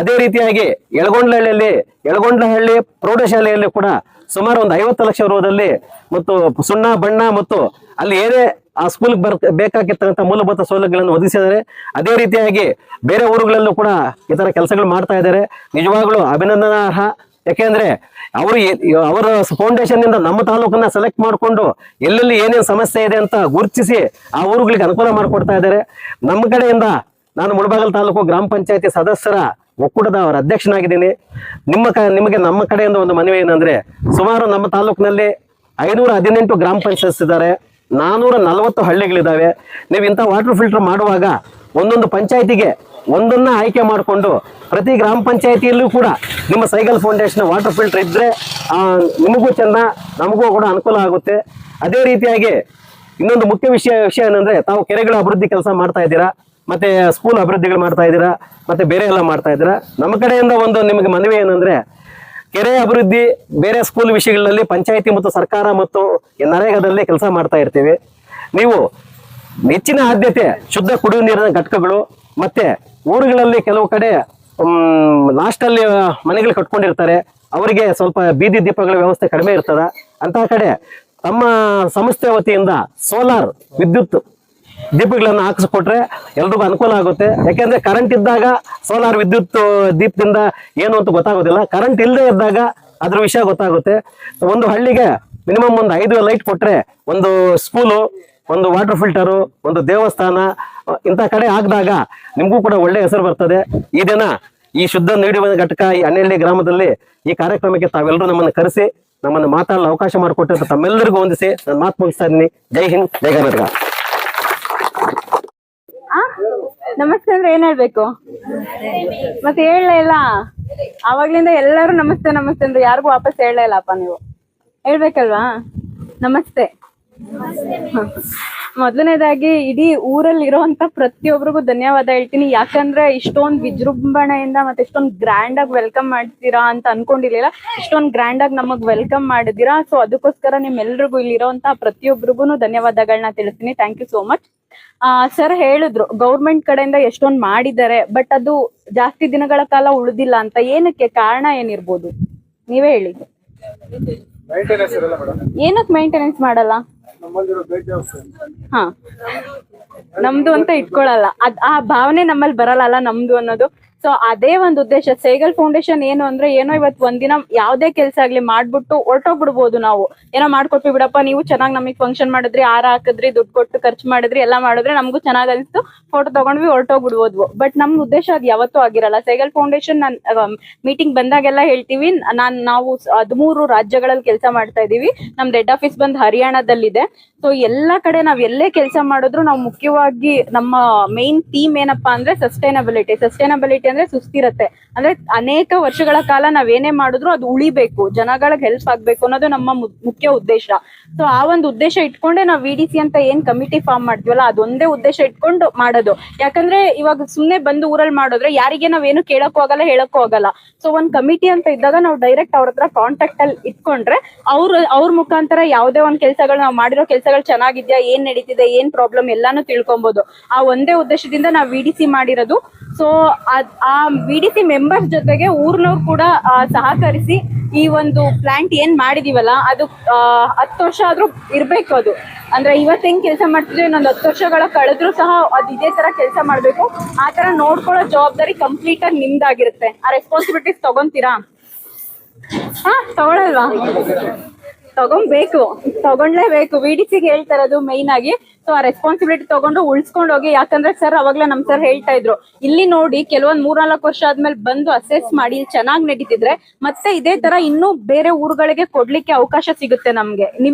ಅದೇ ರೀತಿಯಾಗಿ ಯಳಗೊಂಡನಹಳ್ಳಿ ಪ್ರೌಢಶಾಲೆಯಲ್ಲಿ ಕೂಡ ಸುಮಾರು ಒಂದು 50 ಲಕ್ಷ ರೂದಲ್ಲಿ ಮತ್ತು ಸುಣ್ಣ ಬಣ್ಣ ಮತ್ತು ಅಲ್ಲಿ ಏನೇ ಆ ಸ್ಕೂಲ್ ಬೇಕಾಗಿರ್ತಕ್ಕಂಥ ಮೂಲಭೂತ ಸೌಲಭ್ಯಗಳನ್ನು ಒದಗಿಸಿದ್ದಾರೆ. ಅದೇ ರೀತಿಯಾಗಿ ಬೇರೆ ಊರುಗಳಲ್ಲೂ ಕೂಡ ಈ ತರ ಕೆಲಸಗಳು ಮಾಡ್ತಾ ಇದ್ದಾರೆ. ನಿಜವಾಗ್ಲೂ ಅಭಿನಂದನಾರ್ಹ. ಯಾಕೆಂದ್ರೆ ಅವರ ಫೌಂಡೇಶನ್ ಇಂದ ನಮ್ಮ ತಾಲೂಕನ್ನ ಸೆಲೆಕ್ಟ್ ಮಾಡಿಕೊಂಡು ಎಲ್ಲೆಲ್ಲಿ ಏನೇನು ಸಮಸ್ಯೆ ಇದೆ ಅಂತ ಗುರುತಿಸಿ ಆ ಊರುಗಳಿಗೆ ಅನುಕೂಲ ಮಾಡಿಕೊಡ್ತಾ ಇದ್ದಾರೆ. ನಮ್ಮ ಕಡೆಯಿಂದ ನಾನು ಮುಳಬಾಗಿಲು ತಾಲೂಕು ಗ್ರಾಮ ಪಂಚಾಯತಿ ಸದಸ್ಯರ ಒಕ್ಕೂಟದ ಅವರ ಅಧ್ಯಕ್ಷನಾಗಿದ್ದೀನಿ. ನಿಮಗೆ ನಮ್ಮ ಕಡೆಯಿಂದ ಒಂದು ಮನವಿ ಏನಂದ್ರೆ, ಸುಮಾರು ನಮ್ಮ ತಾಲೂಕಿನಲ್ಲಿ 518 ಗ್ರಾಮ ಪಂಚಾಯತ್ ಇದ್ದಾರೆ, 440 ಹಳ್ಳಿಗಳಿದ್ದಾವೆ. ನೀವು ಇಂಥ ವಾಟರ್ ಫಿಲ್ಟರ್ ಮಾಡುವಾಗ ಒಂದೊಂದು ಪಂಚಾಯತಿಗೆ ಒಂದನ್ನ ಆಯ್ಕೆ ಮಾಡಿಕೊಂಡು ಪ್ರತಿ ಗ್ರಾಮ ಪಂಚಾಯತಿಯಲ್ಲೂ ಕೂಡ ನಿಮ್ಮ ಸೈಗಲ್ ಫೌಂಡೇಶನ್ ವಾಟರ್ ಫಿಲ್ಟರ್ ಇದ್ರೆ ನಿಮಗೂ ಚೆಂದ, ನಮಗೂ ಕೂಡ ಅನುಕೂಲ ಆಗುತ್ತೆ. ಅದೇ ರೀತಿಯಾಗಿ ಇನ್ನೊಂದು ಮುಖ್ಯ ವಿಷಯ ಏನಂದ್ರೆ, ತಾವು ಕೆರೆಗಳ ಅಭಿವೃದ್ಧಿ ಕೆಲಸ ಮಾಡ್ತಾ ಇದ್ದೀರಾ, ಮತ್ತೆ ಸ್ಕೂಲ್ ಅಭಿವೃದ್ಧಿಗಳು ಮಾಡ್ತಾ ಇದ್ದೀರಾ, ಮತ್ತೆ ಬೇರೆ ಎಲ್ಲ ಮಾಡ್ತಾ ಇದ್ದೀರಾ. ನಮ್ಮ ಕಡೆಯಿಂದ ಒಂದು ನಿಮಗೆ ಮನವಿ ಏನಂದ್ರೆ, ಕೆರೆ ಅಭಿವೃದ್ಧಿ ಬೇರೆ ಸ್ಕೂಲ್ ವಿಷಯಗಳಲ್ಲಿ ಪಂಚಾಯತಿ ಮತ್ತು ಸರ್ಕಾರ ಮತ್ತು ನರೇಗಾದಲ್ಲಿ ಕೆಲಸ ಮಾಡ್ತಾ ಇರ್ತೀವಿ. ನೀವು ಹೆಚ್ಚಿನ ಆದ್ಯತೆ ಶುದ್ಧ ಕುಡಿಯುವ ನೀರಿನ ಘಟಕಗಳು, ಮತ್ತೆ ಊರುಗಳಲ್ಲಿ ಕೆಲವು ಕಡೆ ಲಾಸ್ಟಲ್ಲಿ ಮನೆಗಳು ಕಟ್ಕೊಂಡಿರ್ತಾರೆ, ಅವರಿಗೆ ಸ್ವಲ್ಪ ಬೀದಿ ದೀಪಗಳ ವ್ಯವಸ್ಥೆ ಕಡಿಮೆ ಇರ್ತದ. ಅಂತ ಕಡೆ ತಮ್ಮ ಸಂಸ್ಥೆ ವತಿಯಿಂದ ಸೋಲಾರ್ ವಿದ್ಯುತ್ ದೀಪಗಳನ್ನು ಹಾಕಿಸ್ಕೊಟ್ರೆ ಎಲ್ರಿಗೂ ಅನುಕೂಲ ಆಗುತ್ತೆ. ಯಾಕೆಂದ್ರೆ ಕರೆಂಟ್ ಇದ್ದಾಗ ಸೋಲಾರ್ ವಿದ್ಯುತ್ ದೀಪದಿಂದ ಏನು ಅಂತ ಗೊತ್ತಾಗೋದಿಲ್ಲ, ಕರೆಂಟ್ ಇಲ್ಲದೆ ಇದ್ದಾಗ ಅದ್ರ ವಿಷಯ ಗೊತ್ತಾಗುತ್ತೆ. ಒಂದು ಹಳ್ಳಿಗೆ ಮಿನಿಮಮ್ ಒಂದು 5 ಲೈಟ್ ಕೊಟ್ರೆ ಒಂದು ಸ್ಕೂಲು, ಒಂದು ವಾಟರ್ ಫಿಲ್ಟರು, ಒಂದು ದೇವಸ್ಥಾನ ಇಂಥ ಕಡೆ ಆಗಿದಾಗ ನಿಮಗೂ ಕೂಡ ಒಳ್ಳೆ ಹೆಸರು ಬರ್ತದೆ. ಈ ದಿನ ಈ ಶುದ್ಧ ನೀಡುವ ಘಟಕ ಈ ಅಣ್ಣಹಳ್ಳಿ ಗ್ರಾಮದಲ್ಲಿ ಈ ಕಾರ್ಯಕ್ರಮಕ್ಕೆ ತಾವೆಲ್ಲರೂ ನಮ್ಮನ್ನು ಕರೆಸಿ ನಮ್ಮನ್ನು ಮಾತಾಡಲು ಅವಕಾಶ ಮಾಡಿಕೊಟ್ಟಿರ್ತ ತಮ್ಮೆಲ್ಲರಿಗೂ ಹೊಂದಿಸಿ ನಾನು ಮಾತು ಮುಗಿಸ್ತಾ ಇದ್ದೀನಿ. ಜೈ ಹಿಂದ್, ಜೈ ಕರ್ನಾಟಕ. ನಮಸ್ತೆ ಅಂದ್ರೆ ಏನ್ ಹೇಳ್ಬೇಕು? ಮತ್ತೆ ಹೇಳಲೇ ಇಲ್ಲ, ಆವಾಗ್ಲಿಂದ ಎಲ್ಲರೂ ನಮಸ್ತೆ ನಮಸ್ತೆ ಅಂದ್ರೆ ಯಾರಿಗೂ ವಾಪಸ್ ಹೇಳಲೇ ಇಲ್ಲಪ್ಪ. ನೀವು ಹೇಳ್ಬೇಕಲ್ವಾ ನಮಸ್ತೆ. ಮೊದಲನೇದಾಗಿ ಇಡೀ ಊರಲ್ಲಿ ಇರೋಂತ ಪ್ರತಿಯೊಬ್ಬರಿಗೂ ಧನ್ಯವಾದ ಹೇಳ್ತೀನಿ. ಯಾಕಂದ್ರೆ ಇಷ್ಟೊಂದು ವಿಜೃಂಭಣೆಯಿಂದ ಮತ್ತೆ ಇಷ್ಟೊಂದು ಗ್ರ್ಯಾಂಡ್ ಆಗಿ ವೆಲ್ಕಮ್ ಮಾಡ್ತೀರಾ ಅಂತ ಅನ್ಕೊಂಡಿರ್ಲಿಲ್ಲ. ಇಷ್ಟೊಂದು ಗ್ರ್ಯಾಂಡ್ ಆಗಿ ನಮಗ್ ವೆಲ್ಕಮ್ ಮಾಡಿದೀರಾ. ಸೊ ಅದಕ್ಕೋಸ್ಕರ ನಿಮ್ಮೆಲ್ರಿಗೂ ಇಲ್ಲಿರೋಂತ ಪ್ರತಿಯೊಬ್ಬರಿಗೂ ಧನ್ಯವಾದಗಳನ್ನ ತಿಳಿಸ್ತೀನಿ. Thank you so much. Sir ಹೇಳಿದ್ರು ಗೌರ್ಮೆಂಟ್ ಕಡೆಯಿಂದ ಎಷ್ಟೊಂದು ಮಾಡಿದ್ದಾರೆ, ಬಟ್ ಅದು ಜಾಸ್ತಿ ದಿನಗಳ ಕಾಲ ಉಳಿದಿಲ್ಲ ಅಂತ. ಏನಕ್ಕೆ ಕಾರಣ ಏನಿರ್ಬೋದು ನೀವೇ ಹೇಳಿ. ಏನಕ್ಕೆ ಮೇಂಟೆನೆನ್ಸ್ ಮಾಡಲ್ಲ? ಹಾ, ನಮ್ದು ಅಂತ ಇಟ್ಕೊಳಲ್ಲ, ಆ ಭಾವನೆ ನಮ್ಮಲ್ಲಿ ಬರಲ್ಲ ನಮ್ದು ಅನ್ನೋದು. ಸೊ ಅದೇ ಒಂದು ಉದ್ದೇಶ. ಸೈಗಲ್ ಫೌಂಡೇಶನ್ ಏನು ಅಂದ್ರೆ, ಏನೋ ಇವತ್ತು ಒಂದಿನ ಯಾವ್ದೇ ಕೆಲಸ ಆಗ್ಲಿ ಮಾಡ್ಬಿಟ್ಟು ಹೊರಟೋಗ್ಬಿಡ್ಬೋದು. ನಾವು ಏನೋ ಮಾಡ್ಕೊಟ್ವಿ ಬಿಡಪ್ಪ, ನೀವು ಚೆನ್ನಾಗಿ ನಮಗ್ ಫಂಕ್ಷನ್ ಮಾಡಿದ್ರಿ, ಹಾರ ಹಾಕಿದ್ರಿ, ದುಡ್ಡು ಕೊಟ್ಟು ಖರ್ಚು ಮಾಡಿದ್ರಿ, ಎಲ್ಲ ಮಾಡಿದ್ರೆ ನಮಗೂ ಚೆನ್ನಾಗ್ ಅನಿಸ್ತು, ಫೋಟೋ ತಗೊಂಡ್ವಿ, ಹೊರಟೋಗ್ಬಿಡ್ಬೋದು. ಬಟ್ ನಮ್ ಉದ್ದೇಶ ಅದು ಯಾವತ್ತೂ ಆಗಿರಲ್ಲ. ಸೈಗಲ್ ಫೌಂಡೇಶನ್ ಮೀಟಿಂಗ್ ಬಂದಾಗೆಲ್ಲ ಹೇಳ್ತೀವಿ, ನಾವು 13 ರಾಜ್ಯಗಳಲ್ಲಿ ಕೆಲಸ ಮಾಡ್ತಾ ಇದೀವಿ. ನಮ್ದು ಹೆಡ್ ಆಫೀಸ್ ಬಂದು ಹರಿಯಾಣದಲ್ಲಿದೆ. ಸೊ ಎಲ್ಲಾ ಕಡೆ ನಾವ್ ಎಲ್ಲೇ ಕೆಲಸ ಮಾಡಿದ್ರು ನಾವು ಮುಖ್ಯವಾಗಿ ನಮ್ಮ ಮೇನ್ ಥೀಮ್ ಏನಪ್ಪಾ ಅಂದ್ರೆ ಸಸ್ಟೈನಬಿಲಿಟಿ ಅಂದ್ರೆ ಸುಸ್ಥಿರತೆ. ಅಂದ್ರೆ ಅನೇಕ ವರ್ಷಗಳ ಕಾಲ ನಾವ್ ಏನೇ ಮಾಡಿದ್ರು ಅದು ಉಳಿಬೇಕು, ಜನಗಳಿಗೆ ಹೆಲ್ಪ್ ಆಗ್ಬೇಕು ಅನ್ನೋದು ನಮ್ಮ ಮುಖ್ಯ ಉದ್ದೇಶ. ಸೊ ಆ ಒಂದು ಉದ್ದೇಶ ಇಟ್ಕೊಂಡೆ ನಾವು VDC ಅಂತ ಏನ್ ಕಮಿಟಿ ಫಾರ್ಮ್ ಮಾಡ್ತೀವಲ್ಲ, ಅದೊಂದೇ ಉದ್ದೇಶ ಇಟ್ಕೊಂಡು ಮಾಡೋದು. ಯಾಕಂದ್ರೆ ಇವಾಗ ಸುಮ್ನೆ ಬಂದು ಊರಲ್ಲಿ ಮಾಡೋದ್ರೆ ಯಾರಿಗೆ ನಾವೇನು ಕೇಳಕ್ಕೂ ಆಗಲ್ಲ, ಹೇಳಕ್ಕೂ ಆಗಲ್ಲ. ಸೊ ಒಂದ್ ಕಮಿಟಿ ಅಂತ ಇದ್ದಾಗ ನಾವು ಡೈರೆಕ್ಟ್ ಅವ್ರ ಹತ್ರ ಕಾಂಟ್ಯಾಕ್ಟ್ ಅಲ್ಲಿ ಇಟ್ಕೊಂಡ್ರೆ ಅವ್ರ ಮುಖಾಂತರ ಯಾವುದೇ ಒಂದ್ ಕೆಲ್ಸಗಳು ನಾವು ಮಾಡಿರೋ ಕೆಲ್ಸಗಳು ಚೆನ್ನಾಗಿದ್ಯಾ, ಏನ್ ನಡೀತಿದೆ, ಏನ್ ಪ್ರಾಬ್ಲಮ್ ಎಲ್ಲಾನು ತಿಳ್ಕೊಬಹುದು. ಆ ಒಂದೇ ಉದ್ದೇಶದಿಂದ ನಾವು VDC ಮಾಡಿರೋದು. ಸೊ ಆ VDC ಮೆಂಬರ್ಸ್ ಜೊತೆಗೆ ಊರ್ನವ್ರು ಕೂಡ ಸಹಕರಿಸಿ ಈ ಒಂದು ಪ್ಲಾಂಟ್ ಏನ್ ಮಾಡಿದೀವಲ್ಲ ಅದು 10 ವರ್ಷ ಆದ್ರೂ ಇರ್ಬೇಕು. ಅದು ಅಂದ್ರೆ ಇವತ್ತು ಹೆಂಗ್ ಕೆಲಸ ಮಾಡ್ತಿದ್ವಿ, ಇನ್ನೊಂದು 10 ವರ್ಷಗಳ ಕಳೆದ್ರು ಸಹ ಅದು ಇದೇ ತರ ಕೆಲಸ ಮಾಡ್ಬೇಕು. ಆ ತರ ನೋಡ್ಕೊಳ್ಳೋ ಜವಾಬ್ದಾರಿ ಕಂಪ್ಲೀಟ್ ಆಗಿ ನಿಮ್ದಾಗಿರುತ್ತೆ. ಆ ರೆಸ್ಪಾನ್ಸಿಬಿಲಿಟೀಸ್ ತಗೊಂತೀರಾ? ತಗೊಳಲ್ವಾ? ತಗೊಂಡ್ಲೇಬೇಕು. VDCಗೆ ಹೇಳ್ತಾ ಇರೋದು ಮೈನ್ ಆಗಿ. ಸೊ ಆ ರೆಸ್ಪಾನ್ಸಿಬಿಲಿಟಿ ತಗೊಂಡು ಉಳಿಸ್ಕೊಂಡು ಹೋಗಿ. ಯಾಕಂದ್ರೆ ಸರ್ ಅವಾಗ್ಲೇ ನಮ್ ಸರ್ ಹೇಳ್ತಾ ಇದ್ರು, ಇಲ್ಲಿ ನೋಡಿ ಕೆಲವೊಂದ್ 3-4 ವರ್ಷ ಆದ್ಮೇಲೆ ಬಂದು ಅಸೆಸ್ ಮಾಡಿ ಚೆನ್ನಾಗಿ ನಡೀತಿದ್ರೆ ಮತ್ತೆ ಇದೇ ತರ ಇನ್ನೂ ಬೇರೆ ಊರುಗಳಿಗೆ ಕೊಡ್ಲಿಕ್ಕೆ ಅವಕಾಶ ಸಿಗುತ್ತೆ ನಮ್ಗೆ.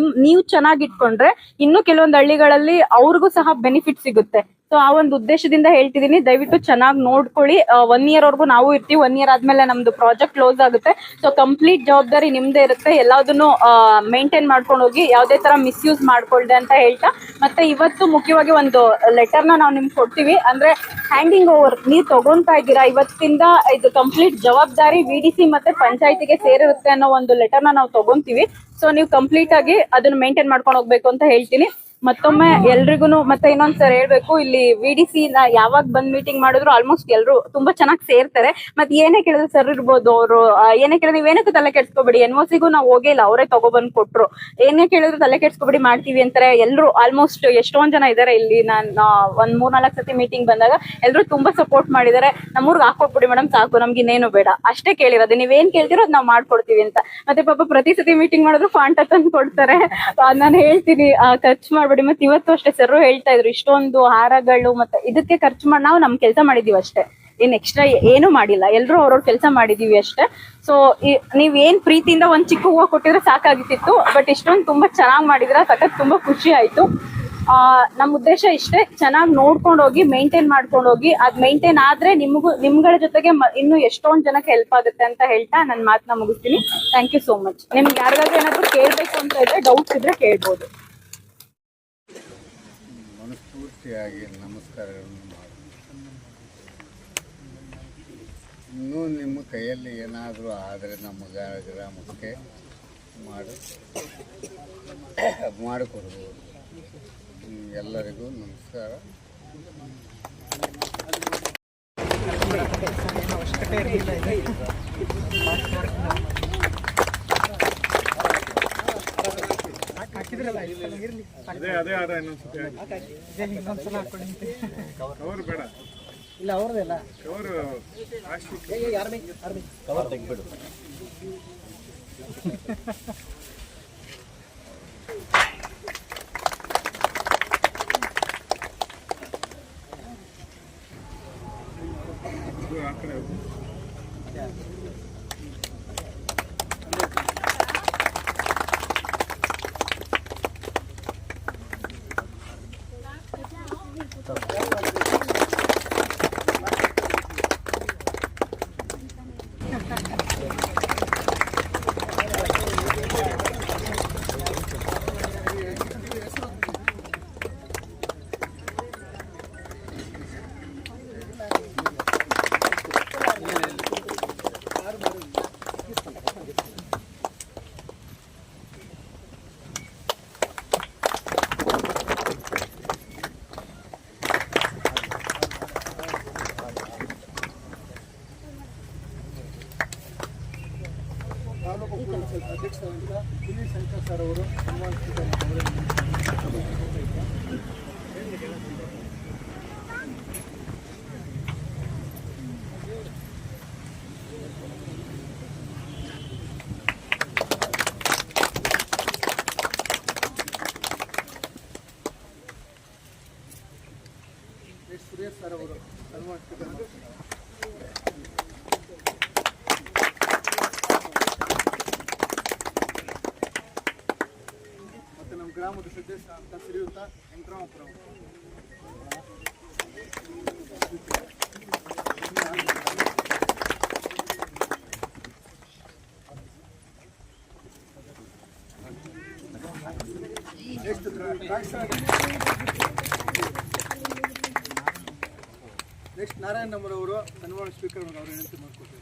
ನೀವು ಚೆನ್ನಾಗಿ ಇಟ್ಕೊಂಡ್ರೆ ಇನ್ನು ಕೆಲವೊಂದು ಹಳ್ಳಿಗಳಲ್ಲಿ ಅವ್ರಿಗೂ ಸಹ ಬೆನಿಫಿಟ್ ಸಿಗುತ್ತೆ. ಸೊ ಆ ಒಂದು ಉದ್ದೇಶದಿಂದ ಹೇಳ್ತಿದೀನಿ, ದಯವಿಟ್ಟು ಚೆನ್ನಾಗಿ ನೋಡ್ಕೊಳ್ಳಿ. 1 year ವರ್ಗು ನಾವು ಇರ್ತೀವಿ. 1 year ಆದ್ಮೇಲೆ ನಮ್ದು ಪ್ರಾಜೆಕ್ಟ್ ಕ್ಲೋಸ್ ಆಗುತ್ತೆ. ಸೊ ಕಂಪ್ಲೀಟ್ ಜವಾಬ್ದಾರಿ ನಿಮ್ದೇ ಇರುತ್ತೆ. ಎಲ್ಲದನ್ನು ಮೇಂಟೈನ್ ಮಾಡ್ಕೊಂಡು ಹೋಗಿ, ಯಾವ್ದೇ ತರ ಮಿಸ್ಯೂಸ್ ಮಾಡ್ಕೊಳ್ದೆ ಅಂತ ಹೇಳ್ತಾ, ಮತ್ತೆ ಇವತ್ತು ಮುಖ್ಯವಾಗಿ ಒಂದು ಲೆಟರ್ನ ನಾವು ನಿಮ್ಗೆ ಕೊಡ್ತೀವಿ. ಅಂದ್ರೆ ಹ್ಯಾಂಡಿಂಗ್ ಓವರ್ ನೀವು ತಗೊಂತಾ ಇದ್ದೀರಾ, ಇವತ್ತಿಂದ ಇದು ಕಂಪ್ಲೀಟ್ ಜವಾಬ್ದಾರಿ VDC ಮತ್ತೆ ಪಂಚಾಯತಿಗೆ ಸೇರಿರುತ್ತೆ ಅನ್ನೋ ಒಂದು ಲೆಟರ್ನ ನಾವು ತಗೊಂತೀವಿ. ಸೊ ನೀವು ಕಂಪ್ಲೀಟ್ ಆಗಿ ಅದನ್ನ ಮೇಂಟೈನ್ ಮಾಡ್ಕೊಂಡು ಹೋಗ್ಬೇಕು ಅಂತ ಹೇಳ್ತೀನಿ. ಮತ್ತೊಮ್ಮೆ ಎಲ್ರಿಗೂ ಮತ್ತೆ ಇನ್ನೊಂದ್ಸರಿ ಹೇಳ್ಬೇಕು, ಇಲ್ಲಿ VDC ನ ಯಾವಾಗ ಬಂದ್ ಮೀಟಿಂಗ್ ಮಾಡಿದ್ರು ಆಲ್ಮೋಸ್ಟ್ ಎಲ್ರು ತುಂಬಾ ಚೆನ್ನಾಗಿ ಸೇರ್ತಾರೆ. ಮತ್ತೆ ಏನೇ ಕೇಳಿದ್ರು ಸರ್ ಇರ್ಬೋದು, ಅವರು ಏನೇ ಕೇಳಿದ್ರು ನೀವೇನಕ್ಕೂ ತಲೆ ಕೆಡ್ಸ್ಕೊಬೇಡಿ, NOCಗೂ ನಾವು ಹೋಗೇ ಇಲ್ಲ, ಅವರೇ ತಗೊಬಂದ್ ಕೊಟ್ರು, ಏನೇ ಕೇಳಿದ್ರು ತಲೆ ಕೆಡ್ಸ್ಕೊಬೇಡಿ ಮಾಡ್ತೀವಿ ಅಂತಾರೆ ಎಲ್ರು. ಆಲ್ಮೋಸ್ಟ್ ಎಷ್ಟೊಂದ್ ಜನ ಇದಾರೆ ಇಲ್ಲಿ, ನಾನು ಒಂದ್ 3-4 ಸತಿ ಮೀಟಿಂಗ್ ಬಂದಾಗ ಎಲ್ರು ತುಂಬಾ ಸಪೋರ್ಟ್ ಮಾಡಿದಾರೆ. ನಮ್ಮೂರ್ಗ್ ಹಾಕೊಟ್ಬಿಡಿ ಮೇಡಮ್ ಸಾಕು, ನಮ್ಗೆ ಇನ್ನೇನು ಬೇಡ, ಅಷ್ಟೇ ಕೇಳಿರೋದು, ನೀವೇನ್ ಕೇಳ್ತಿರೋ ಅದ್ ನಾವ್ ಮಾಡ್ಕೊಡ್ತೀವಿ ಅಂತ. ಮತ್ತೆ ಪಾಪ ಪ್ರತಿ ಸತಿ ಮೀಟಿಂಗ್ ಮಾಡಿದ್ರು ಫಾಂಟ ತಂದು ಕೊಡ್ತಾರೆ. ನಾನು ಹೇಳ್ತೀನಿ ಖರ್ಚು ಮಾಡ್ಬೇಡಿ. ಮತ್ತೆ ಇವತ್ತು ಅಷ್ಟೇ ಸರ್ ಹೇಳ್ತಾ ಇದ್ರು, ಇಷ್ಟೊಂದು ಹಾರಗಳು ಮತ್ತೆ ಇದಕ್ಕೆ ಖರ್ಚು ಮಾಡಿ ನಾವು ನಮ್ ಕೆಲಸ ಮಾಡಿದೀವಿ ಅಷ್ಟೇ, ಏನ್ ಎಕ್ಸ್ಟ್ರಾ ಏನು ಮಾಡಿಲ್ಲ, ಎಲ್ರು ಅವ್ರವ್ರ ಕೆಲಸ ಮಾಡಿದೀವಿ ಅಷ್ಟೇ. ಸೊ ನೀವ್ ಏನ್ ಪ್ರೀತಿಯಿಂದ ಒಂದ್ ಚಿಕ್ಕ ಹೂವು ಕೊಟ್ಟಿದ್ರೆ ಸಾಕಾಗಿತ್ತಿತ್ತು, ಬಟ್ ಇಷ್ಟೊಂದು ತುಂಬಾ ಚೆನ್ನಾಗ್ ಮಾಡಿದ್ರ, ಸಖತ್ ತುಂಬಾ ಖುಷಿ ಆಯ್ತು. ನಮ್ ಉದ್ದೇಶ ಇಷ್ಟೇ, ಚೆನ್ನಾಗಿ ನೋಡ್ಕೊಂಡು ಹೋಗಿ, ಮೇಂಟೈನ್ ಮಾಡ್ಕೊಂಡು ಹೋಗಿ, ಅದ್ ಮೇಂಟೈನ್ ಆದ್ರೆ ನಿಮ್ಗಳ ಜೊತೆಗೆ ಇನ್ನು ಎಷ್ಟೊಂದ್ ಜನಕ್ಕೆ ಹೆಲ್ಪ್ ಆಗುತ್ತೆ ಅಂತ ಹೇಳ್ತಾ ನನ್ನ ಮಾತನ್ನ ಮುಗಿಸ್ತೀನಿ. Thank you so much. ನಿಮ್ಗೆ ಯಾರಿಗಾದ್ರೂ ಏನಾದ್ರು ಕೇಳ್ಬೇಕು ಅಂತ ಇದ್ರೆ, ಡೌಟ್ಸ್ ಇದ್ರೆ ಕೇಳ್ಬೋದು. ಮನಸ್ಫೂರ್ತಿಯಾಗಿ ನಮಸ್ಕಾರಗಳನ್ನು ಮಾಡಿ, ಇನ್ನೂ ನಿಮ್ಮ ಕೈಯಲ್ಲಿ ಏನಾದರೂ ಆದರೆ ನಮ್ಮ ಗ್ರಾಮಕ್ಕೆ ಮಾಡಿಕೊಡ್ಬೋದು. ಎಲ್ಲರಿಗೂ ನಮಸ್ಕಾರ. ಇಲ್ಲ ಅವ್ರದೆಲ್ಲ ಅಧ್ಯಕ್ಷರಾದಂಥ ಪುಲಿ ಶಂಕರ್ ಸರ್ ಅವರು ಸುರೇಶ್ ಸರ್ ಅವರು ಸನ್ಮಾನಿಸಿದ್ದಾರೆ. ಮತ್ತು ನಮ್ಮ ಗ್ರಾಮದ ಸದಸ್ಯ ಅಂತ ಶ್ರೀಯುತ ವೆಂಕಟರಾಮಪುರ ನೆಕ್ಸ್ಟ್ ನಾರಾಯಣ ಅವರು ಸನ್ಮಾನ ಸ್ವೀಕರಣ ಅವರು ವಿನಂತಿ ಮಾಡಿಕೊಡ್ತಾರೆ.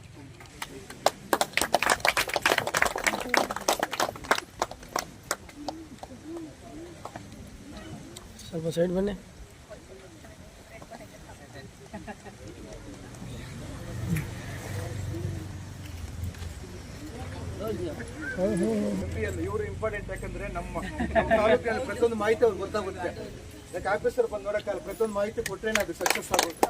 ಸ್ವಲ್ಪ ಸೈಡ್ ಬನ್ನಿ. ಇವರು ಇಂಪಾರ್ಟೆಂಟ್, ಯಾಕಂದ್ರೆ ನಮ್ಮ ತಾಲೂಕಿನಲ್ಲಿ ಪ್ರತಿಯೊಂದು ಮಾಹಿತಿ ಅವ್ರಿಗೆ ಗೊತ್ತಾಗುತ್ತೆ. ಯಾಕೆ ಆಫೀಸರ್ ಬಂದು ನೋಡೋಕ್ಕಲ್ಲ, ಪ್ರತಿಯೊಂದು ಮಾಹಿತಿ ಕೊಟ್ಟರೆ ಅದು ಸಕ್ಸಸ್ ಆಗುತ್ತೆ.